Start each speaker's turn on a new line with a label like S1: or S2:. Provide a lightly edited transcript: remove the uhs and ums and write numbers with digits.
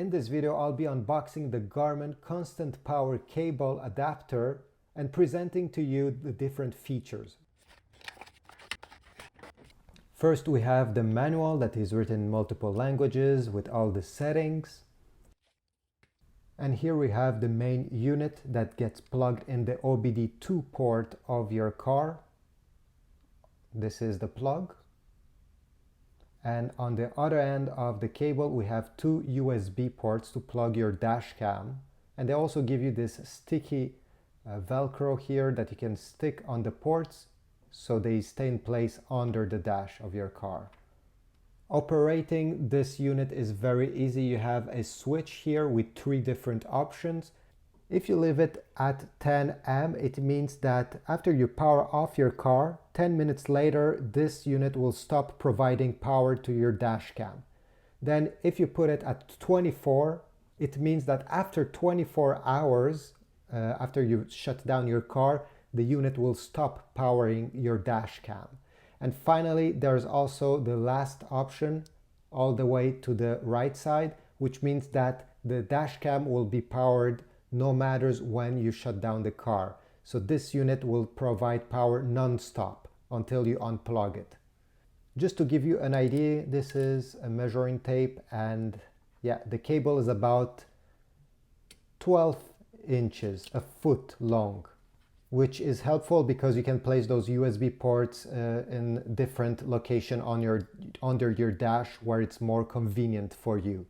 S1: In this video, I'll be unboxing the Garmin Constant Power Cable adapter and presenting to you the different features. First, we have the manual that is written in multiple languages with all the settings. And here we have the main unit that gets plugged in the OBD II port of your car. This is the plug. And on the other end of the cable, we have two USB ports to plug your dash cam. And they also give you this sticky Velcro here that you can stick on the ports so they stay in place under the dash of your car. Operating this unit is very easy. You have a switch here with three different options. If you leave it at 10 amp, it means that after you power off your car, 10 minutes later, this unit will stop providing power to your dash cam. Then if you put it at 24, it means that after 24 hours, after you shut down your car, the unit will stop powering your dash cam. And finally, there's also the last option all the way to the right side, which means that the dash cam will be powered no matter when you shut down the car. So this unit will provide power non-stop until you unplug it. Just to give you an idea, this is a measuring tape, and yeah, the cable is about 12 inches, a foot long, which is helpful because you can place those USB ports in different location on under your dash where it's more convenient for you.